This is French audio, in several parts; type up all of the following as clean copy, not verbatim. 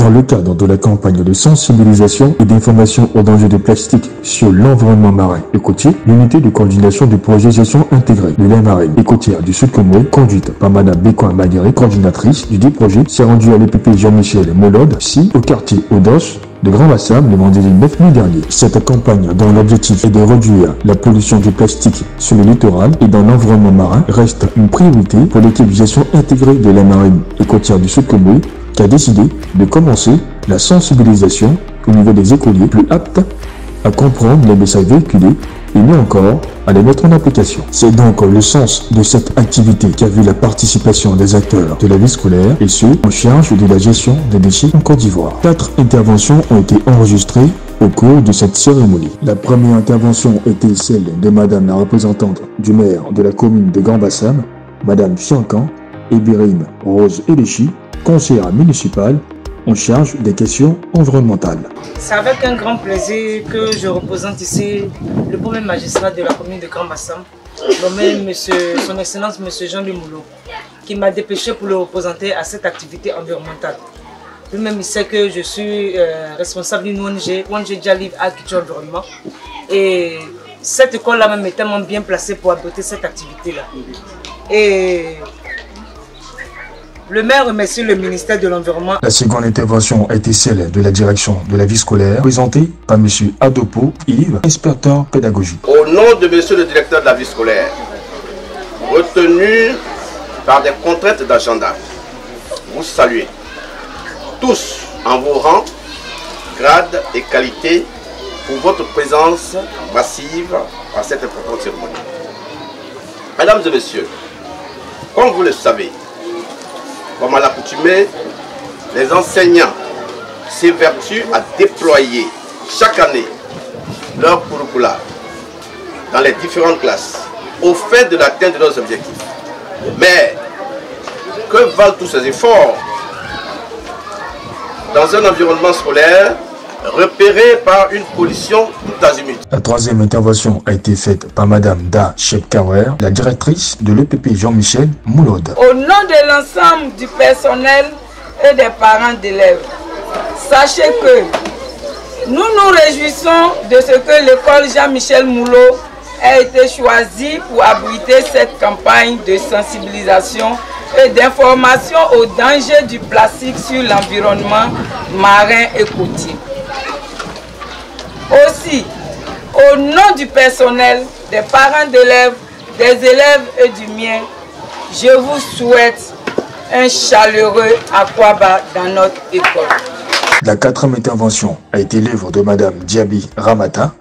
Dans le cadre de la campagne de sensibilisation et d'information aux dangers du plastique sur l'environnement marin et côtier, l'unité de coordination du projet gestion intégrée de l'aire marine et côtière du Sud Comoré, conduite par Madame Bécoin Marguerite, coordinatrice du dit projet, s'est rendue à l'EPP Jean-Michel Moulode, ici au quartier Odos de Grand Bassam le vendredi 9 mai dernier. Cette campagne, dont l'objectif est de réduire la pollution du plastique sur le littoral et dans l'environnement marin, reste une priorité pour l'équipe gestion intégrée de la marine et côtière du Sud Comoré, qui a décidé de commencer la sensibilisation au niveau des écoliers plus aptes à comprendre les messages véhiculés et mieux encore à les mettre en application. C'est donc le sens de cette activité qui a vu la participation des acteurs de la vie scolaire et ceux en charge de la gestion des déchets en Côte d'Ivoire. 4 interventions ont été enregistrées au cours de cette cérémonie. La première intervention était celle de Madame la représentante du maire de la commune de Grand Bassam, Madame Fiancan Ebirim Rose Elechi, conseillère municipale en charge des questions environnementales. C'est avec un grand plaisir que je représente ici le premier magistrat de la commune de Grand Bassam, nommé Son Excellence M. Jean-Louis Moulot, qui m'a dépêché pour le représenter à cette activité environnementale. Lui-même, il sait que je suis responsable d'une ONG Jaliv Agriculture Environnement. Et cette école-là même est tellement bien placée pour abriter cette activité-là. Et le maire remercie le ministère de l'Environnement. La seconde intervention a été celle de la direction de la vie scolaire, présentée par M. Adopo Yves, inspecteur pédagogique. Au nom de monsieur le directeur de la vie scolaire, retenu par des contraintes d'agenda, vous saluez tous en vos rangs, grades et qualités pour votre présence massive à cette importante cérémonie. Mesdames et messieurs, comme vous le savez, comme à l'accoutumée, les enseignants s'évertuent à déployer chaque année leur curricula dans les différentes classes au fait de l'atteinte de leurs objectifs. Mais que valent tous ces efforts dans un environnement scolaire repéré par une pollution tout azimut? La troisième intervention a été faite par Madame Da Chepkawer, la directrice de l'EPP Jean-Michel Moulode. Au nom de l'ensemble du personnel et des parents d'élèves, sachez que nous nous réjouissons de ce que l'école Jean-Michel Moulot ait été choisie pour abriter cette campagne de sensibilisation et d'information aux dangers du plastique sur l'environnement marin et côtier. Aussi, au nom du personnel, des parents d'élèves, des élèves et du mien, je vous souhaite un chaleureux aquaba dans notre école. La quatrième intervention a été l'œuvre de Madame Diaby Ramata,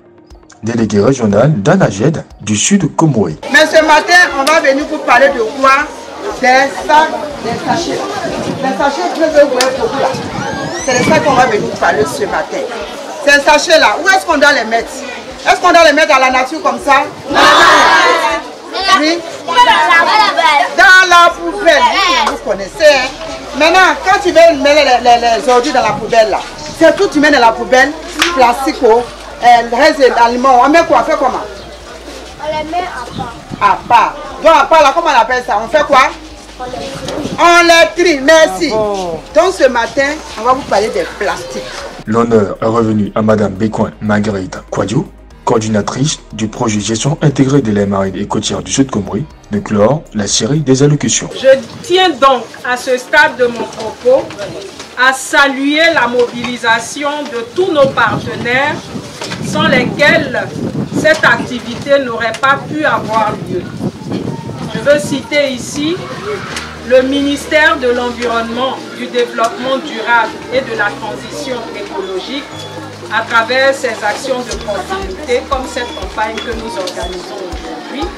déléguée régionale d'Anaged du Sud Comoré. Mais ce matin, on va venir vous parler de quoi? Des sacs, des sachets. Les sachets que vous voyez beaucoup là. C'est les sacs qu'on va venir vous parler ce matin. Ces sachets-là, où est-ce qu'on doit les mettre? Est-ce qu'on doit les mettre à la nature comme ça? Non. Oui. Dans la poubelle. Vous connaissez. Hein? Maintenant, quand tu veux mettre les ordures dans la poubelle, là, c'est tout tu mets dans la poubelle, plastique, reste d'aliments. On met quoi? On fait comment? On les met à part. À part. Donc à part là, comment on appelle ça? On fait quoi? On les trie. Merci. Donc ce matin, on va vous parler des plastiques. L'honneur est revenu à Madame Bécoin Marguerite Quadio, coordinatrice du projet gestion intégrée de l'aire marine et côtière du Sud Comoré, de clore la série des allocutions. Je tiens donc à ce stade de mon propos à saluer la mobilisation de tous nos partenaires sans lesquels cette activité n'aurait pas pu avoir lieu. Je veux citer ici le ministère de l'Environnement, du Développement durable et de la Transition écologique à travers ses actions de proximité comme cette campagne que nous organisons aujourd'hui.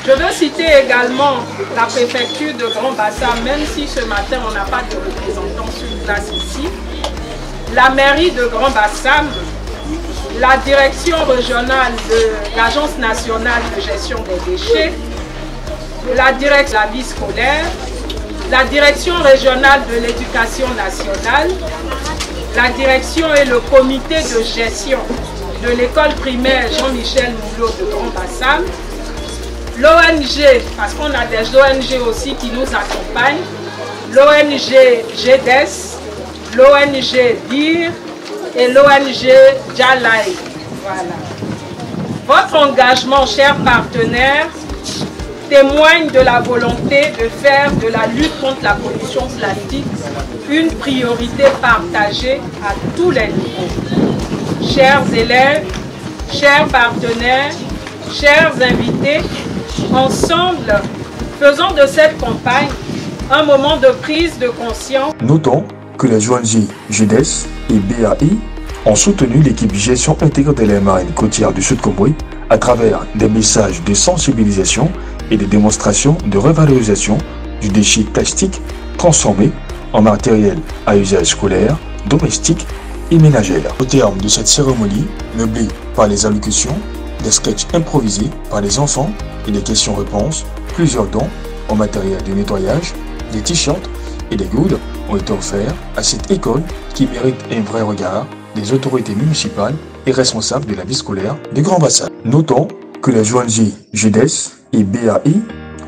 Je veux citer également la préfecture de Grand Bassam, même si ce matin on n'a pas de représentants sur place ici, la mairie de Grand Bassam, la direction régionale de l'Agence nationale de gestion des déchets, la direction de la vie scolaire, la direction régionale de l'éducation nationale, la direction et le comité de gestion de l'école primaire Jean-Michel Moulot de Grand Bassam, l'ONG, parce qu'on a des ONG aussi qui nous accompagnent, l'ONG GEDES, l'ONG DIR et l'ONG Jalai. Voilà. Votre engagement, chers partenaires, témoigne de la volonté de faire de la lutte contre la pollution plastique une priorité partagée à tous les niveaux. Chers élèves, chers partenaires, chers invités, ensemble, faisons de cette campagne un moment de prise de conscience. Notons que les ONG GEDES et BAI ont soutenu l'équipe gestion intégrée de la marine côtière du Sud Comoé à travers des messages de sensibilisation et des démonstrations de revalorisation du déchet plastique transformé en matériel à usage scolaire, domestique et ménagère. Au terme de cette cérémonie, meublée par les allocutions, des sketchs improvisés par les enfants et des questions-réponses, plusieurs dons en matériel de nettoyage, des t-shirts et des goudes ont été offerts à cette école qui mérite un vrai regard des autorités municipales et responsables de la vie scolaire du Grand Bassam. Notons que les ONG GEDES et BAI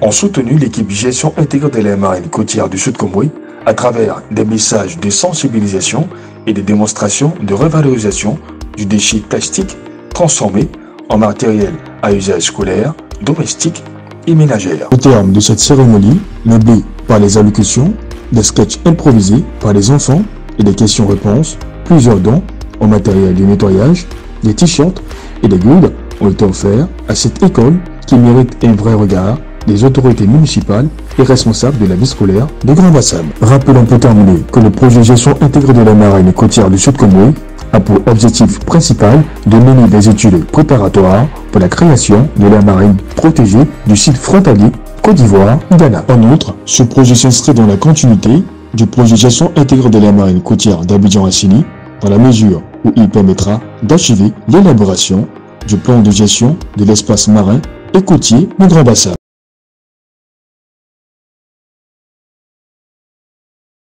ont soutenu l'équipe gestion intégrée de la marine côtière du Sud Comoé à travers des messages de sensibilisation et des démonstrations de revalorisation du déchet plastique transformé en matériel à usage scolaire, domestique et ménagère. Au terme de cette cérémonie, meublée par les allocutions, des sketchs improvisés par les enfants et des questions-réponses, plusieurs dons en matériel de nettoyage, des t-shirts et des goudes ont été offerts à cette école qui mérite un vrai regard des autorités municipales et responsables de la vie scolaire de Grand Bassam. Rappelons pour terminer que le projet gestion intégrée de la marine côtière du Sud Comoé a pour objectif principal de mener des études préparatoires pour la création de la marine protégée du site frontalier Côte d'Ivoire, Ghana. En outre, ce projet s'inscrit dans la continuité du projet gestion intégrée de la marine côtière d'Abidjan-Assini, dans la mesure où il permettra d'achever l'élaboration du plan de gestion de l'espace marin et côtier du Grand Bassam.